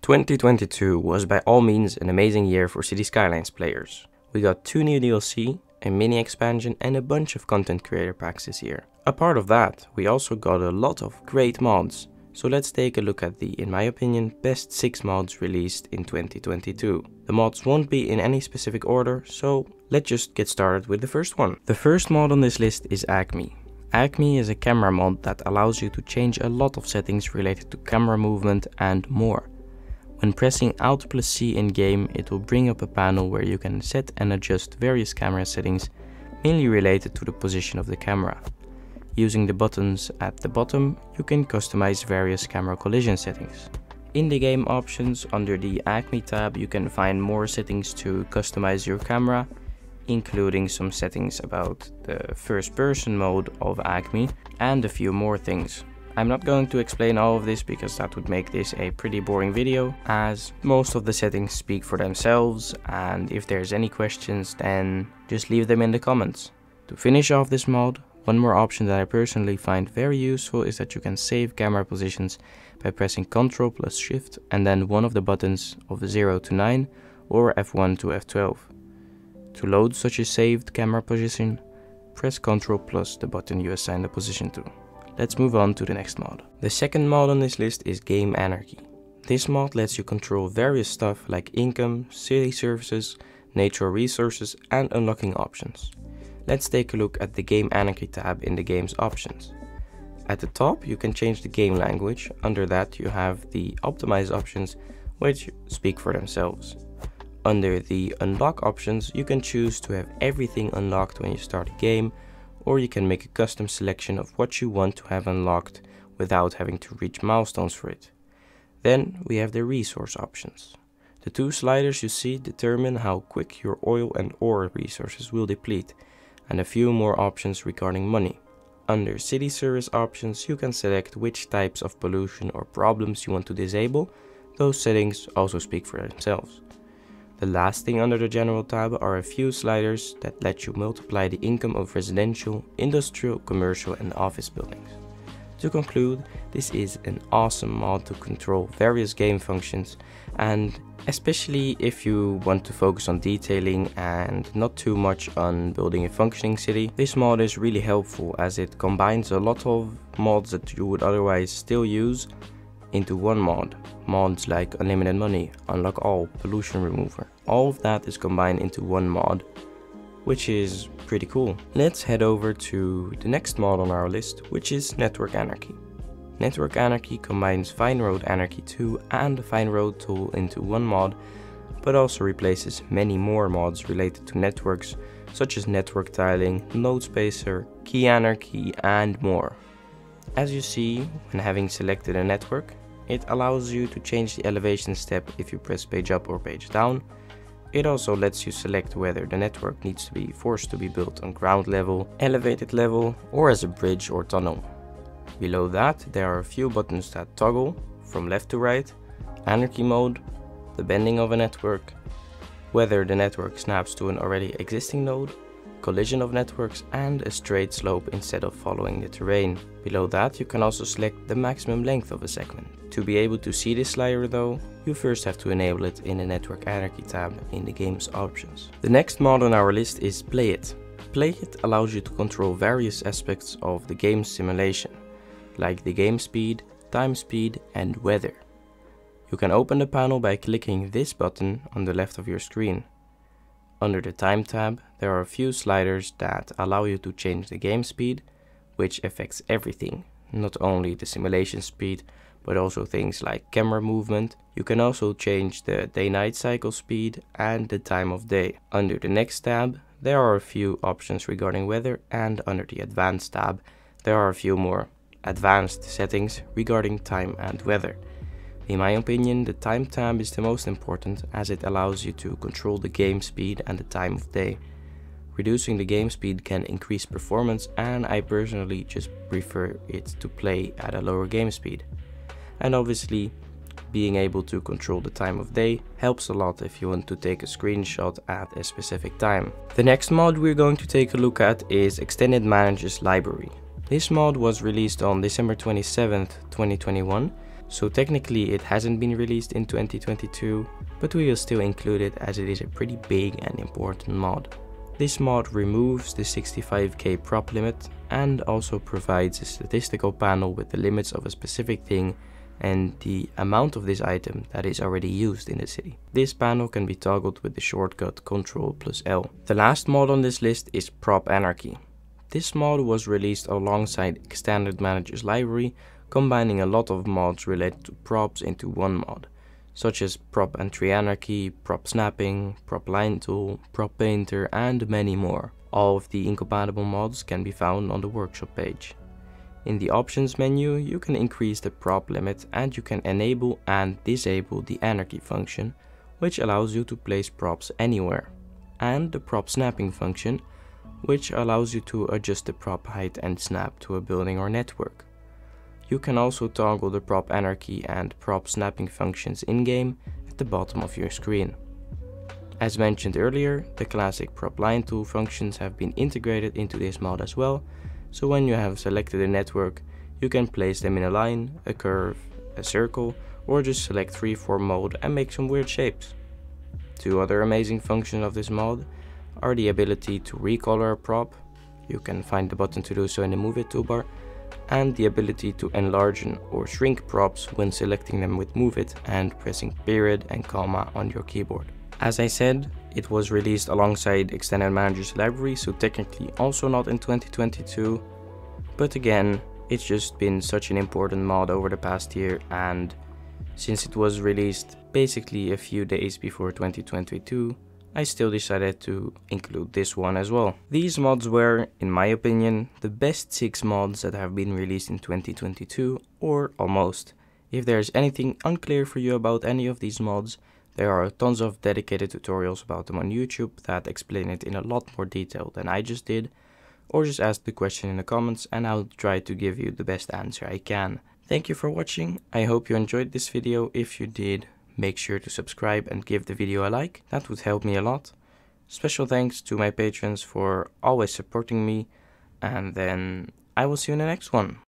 2022 was by all means an amazing year for City Skylines players. We got 2 new DLC, a mini expansion and a bunch of content creator packs this year. A part of that, we also got a lot of great mods. So let's take a look at the, in my opinion, best 6 mods released in 2022. The mods won't be in any specific order, so let's just get started with the first one. The first mod on this list is Acme. Acme is a camera mod that allows you to change a lot of settings related to camera movement and more. When pressing Alt plus C in game, it will bring up a panel where you can set and adjust various camera settings, mainly related to the position of the camera. Using the buttons at the bottom, you can customize various camera collision settings. In the game options, under the Acme tab, you can find more settings to customize your camera, including some settings about the first person mode of Acme and a few more things. I'm not going to explain all of this because that would make this a pretty boring video, as most of the settings speak for themselves, and if there's any questions then just leave them in the comments. To finish off this mod, one more option that I personally find very useful is that you can save camera positions by pressing Ctrl plus Shift and then one of the buttons of 0 to 9 or F1 to F12. To load such a saved camera position, press Ctrl plus the button you assign the position to. Let's move on to the next mod. The second mod on this list is Game Anarchy. This mod lets you control various stuff like income, city services, natural resources and unlocking options. Let's take a look at the Game Anarchy tab in the game's options. At the top you can change the game language. Under that you have the optimize options, which speak for themselves. Under the unlock options, you can choose to have everything unlocked when you start a game, or you can make a custom selection of what you want to have unlocked without having to reach milestones for it. Then we have the resource options. The 2 sliders you see determine how quick your oil and ore resources will deplete, and a few more options regarding money. Under city service options, you can select which types of pollution or problems you want to disable. Those settings also speak for themselves. The last thing under the general tab are a few sliders that let you multiply the income of residential, industrial, commercial and office buildings. To conclude, this is an awesome mod to control various game functions, and especially if you want to focus on detailing and not too much on building a functioning city, this mod is really helpful as it combines a lot of mods that you would otherwise still use into one mod. Mods like Unlimited Money, Unlock All, Pollution Remover. All of that is combined into one mod, which is pretty cool. Let's head over to the next mod on our list, which is Network Anarchy. Network Anarchy combines Fine Road Anarchy 2 and the Fine Road tool into one mod, but also replaces many more mods related to networks, such as network tiling, node spacer, key anarchy and more. As you see, when having selected a network, it allows you to change the elevation step if you press page up or page down. It also lets you select whether the network needs to be forced to be built on ground level, elevated level, or as a bridge or tunnel. Below that, there are a few buttons that toggle from left to right, anarchy mode, the bending of a network, whether the network snaps to an already existing node, collision of networks and a straight slope instead of following the terrain. Below that you can also select the maximum length of a segment. To be able to see this slider though, you first have to enable it in the Network Anarchy tab in the game's options. The next mod on our list is PlayIt. PlayIt allows you to control various aspects of the game's simulation, like the game speed, time speed and weather. You can open the panel by clicking this button on the left of your screen. Under the Time tab, there are a few sliders that allow you to change the game speed, which affects everything, not only the simulation speed, but also things like camera movement. You can also change the day-night cycle speed and the time of day. Under the next tab, there are a few options regarding weather, and under the Advanced tab, there are a few more advanced settings regarding time and weather. In my opinion, the Time tab is the most important as it allows you to control the game speed and the time of day. Reducing the game speed can increase performance, and I personally just prefer it to play at a lower game speed. And obviously, being able to control the time of day helps a lot if you want to take a screenshot at a specific time. The next mod we're going to take a look at is Extended Manager's Library. This mod was released on December 27th, 2021, So technically it hasn't been released in 2022, but we will still include it as it is a pretty big and important mod. This mod removes the 65k prop limit and also provides a statistical panel with the limits of a specific thing and the amount of this item that is already used in the city. This panel can be toggled with the shortcut Ctrl+L. The last mod on this list is Prop Anarchy. This mod was released alongside Extended Manager's Library, combining a lot of mods related to props into one mod, such as Prop Entry Anarchy, Prop Snapping, Prop Line Tool, Prop Painter, and many more. All of the incompatible mods can be found on the workshop page. In the options menu, you can increase the prop limit and you can enable and disable the Anarchy function, which allows you to place props anywhere, and the Prop Snapping function, which allows you to adjust the prop height and snap to a building or network. You can also toggle the Prop Anarchy and Prop Snapping functions in-game at the bottom of your screen. As mentioned earlier, the classic Prop Line Tool functions have been integrated into this mod as well, so when you have selected a network, you can place them in a line, a curve, a circle, or just select freeform mode and make some weird shapes. Two other amazing functions of this mod are the ability to recolor a prop, you can find the button to do so in the Move It toolbar, and the ability to enlarge or shrink props when selecting them with Move It and pressing period and comma on your keyboard. As I said, it was released alongside Extended Manager's Library, so technically also not in 2022, but again, it's just been such an important mod over the past year, and since it was released basically a few days before 2022, I still decided to include this one as well. These mods were, in my opinion, the best 6 mods that have been released in 2022, or almost. If there's anything unclear for you about any of these mods, there are tons of dedicated tutorials about them on YouTube that explain it in a lot more detail than I just did, or just ask the question in the comments and I'll try to give you the best answer I can. Thank you for watching, I hope you enjoyed this video. If you did, make sure to subscribe and give the video a like, that would help me a lot. Special thanks to my patrons for always supporting me, and then I will see you in the next one.